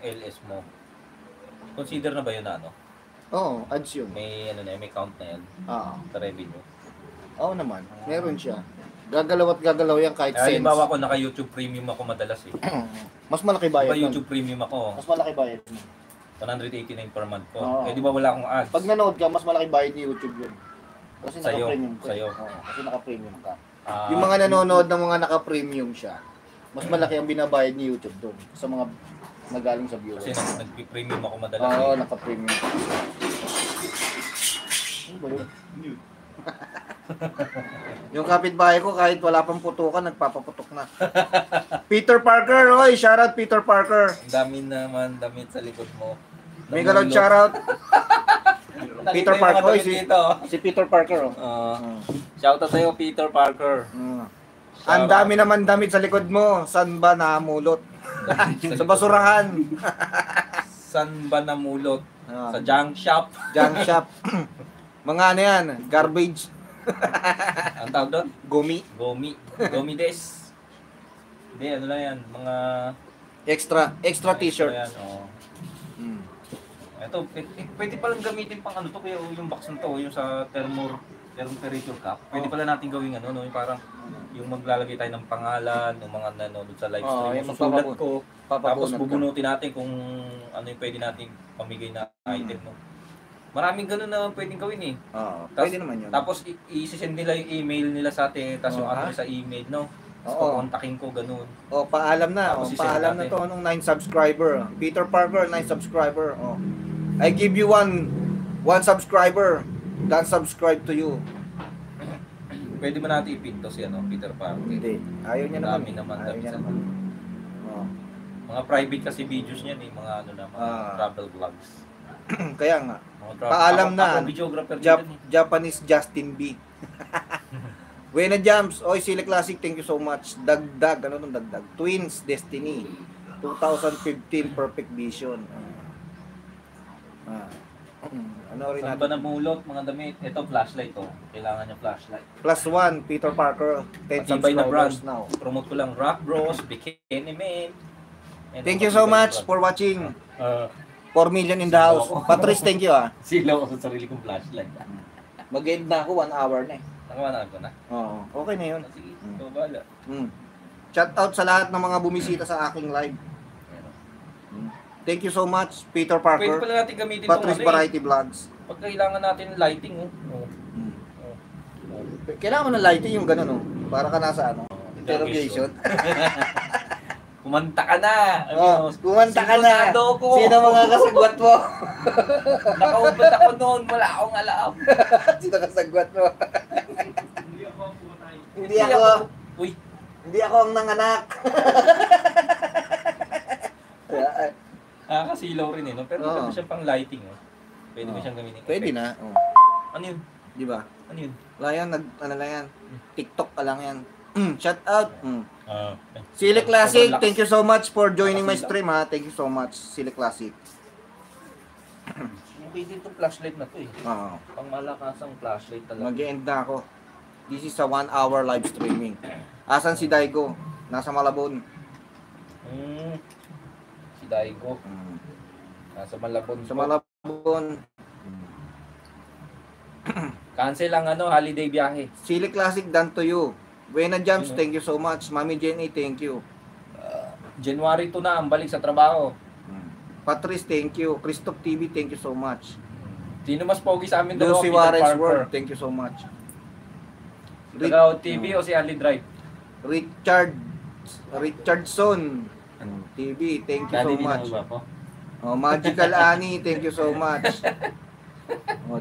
LS mo. Consider na ba yun na ano? Oo, ads yun. May ano na, may count na yan. Sa revenue. Oo naman, meron siya. Gagalaw at gagalaw yan kahit cents. Halimbawa ko naka-YouTube Premium ako madalas eh. Mas malaki bayad Diba YouTube Premium ako? Mas malaki bayad. 189 per month ko. Oo. Eh di ba wala akong ads? Pag nanood ka, mas malaki bayad ni YouTube yun. Kasi Sa'yo, naka-premium ka. sa'yo. Oo, kasi naka-premium ka. Yung mga nanonood ng mga naka-premium siya, mas malaki ang binabayad ni YouTube doon sa mga nagaling sa viewers. Kasi nag-premium ako madalas Oo, eh. naka-premium ka. Ano ba yun? Yung kapitbahay ko, kahit wala pang putukan, nagpapaputok na. Peter Parker, oy! Shoutout Peter Parker. Ang dami naman damit sa likod mo. May galon shoutout. Peter Parker, oy, si Peter Parker. Shoutout sa'yo, Peter Parker. Ang dami naman damit sa likod mo. Saan ba namulot? Sa basurahan. Saan ba namulot? Sa junk shop. Junk shop. Mga ano yan, garbage. Ang tawag doon? Gumi. Gomi des. Hindi, ano lang yan, mga... Extra t-shirt. Yan, Ito, pwede palang gamitin pang ano to, kaya yung box na to, yung sa temperature cup. Pwede pala natin gawing ano, no, yung parang yung maglalagay tayo ng pangalan, ng mga nanonood sa live stream. Yung susulat ko, tapos bubunutin natin kung ano yung pwede nating pamigay na item, no. Maraming ganun na pwedeng gawin eh. Pwede naman yun. Tapos i-send nila yung email nila sa atin, tapos yung address sa email, no? Tapos kontakin ko, ganun. Paalam na. Paalam na to anong 9 subscriber. Peter Parker, 9 subscriber. I give you one subscriber. Don't subscribe to you. Pwede ba natin ipinto si ano, Peter Parker? Hindi. Ayaw niya naman. Dami naman. Ayaw niya naman. Mga private kasi videos niyan eh, mga ano na, mga travel vlogs. Kaya nga. Paalam na. Videographer Japanese Justin B. Wena Jams, oy Sile Classic, thank you so much. Dagdag, ano nung dagdag? Twins Destiny 2015 Perfect Vision. Ano rin natin? Saan ba namulot mga damit? Ito flashlight to. Kailangan niya flashlight. +1 Peter Parker, 10 subscribers now. Promote ko lang Rock Bros, Bikini Man. Thank you so much for watching. 4 million in the house. Patrice, thank you Silaw ako sa sarili kong flashlight. Mag-end na ako, 1 hour na eh. Nakawanag ko na. Oo, okay na yun. Sige, ito bala. Shout out sa lahat ng mga bumisita sa aking live. Thank you so much, Peter Parker. Pwede pala natin gamitin Patrice Variety Vlogs. Pag kailangan natin lighting, Kailangan mo ng lighting yung gano'n, para ka nasa ano, interrogation. Kumanta ka na! Kumanta ka na! Sino mga kasagwat mo? Nakaubad ako noon, wala akong alam. Sino kasagwat mo? Hindi ako ang nanganak. Kasilaw rin eh, no? Pero pwede siyang pang lighting. Pwede mo siyang gamitin. Pwede na. Ano yun? Di ba? Ano yun? Wala yan, ano lang yan. TikTok ka lang yan. Shout out. Sile Classic, thank you so much for joining my stream ha. Thank you so much, Sile Classic. Pwede itong flashlight na to eh. Pang malakasang flashlight talaga. Mag-end na ako. This is a 1 hour live streaming. Asan si Daigo? Nasa Malabon. Si Daigo. Nasa Malabon. Sa Malabon. Cancel ang ano, holiday biyahe. Sile Classic, done to you. Buena Jams, thank you so much. Mami Jenny, thank you. January 2 na ang balik sa trabaho. Patrice, thank you. Christoph TV, thank you so much. Sino mas pogi sa amin dalawa? Lucy Warren's World, thank you so much. Tagaw TV o si Ali Drive? Richardson TV, thank you so much. Magical Annie, thank you so much.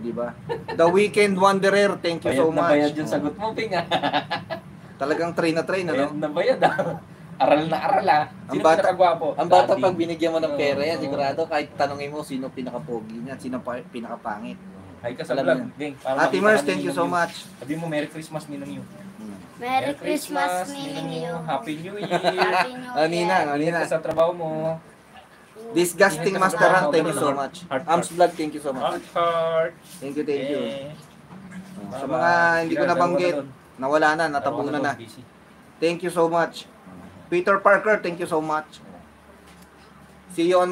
Di ba? The Weekend Wanderer, thank you so much. Bayad yung sagot mo, Ping. Talagang train na train, ano? Nabayad Aral na aral Sino pinakagwapo? Ang bata pag binigyan mo ng pera yan, sigurado kahit tanongin mo sino pinaka-pogi niya, sino pinaka-pangit. Ay ka sa vlog, Ging. Ate Mers, thank you so much. Sabi mo, Merry Christmas, Ninong Yu. Merry Christmas, Ninong Yu. Happy New Year. Happy New Year. Ninang. Ingat ka sa trabaho mo. Disgusting Master, thank you so much. Arms Vlog, thank you so much. Heart. Thank you. Sa mga hindi ko nabanggit, nawala na, natapunan na. Thank you so much. Peter Parker, thank you so much. See you on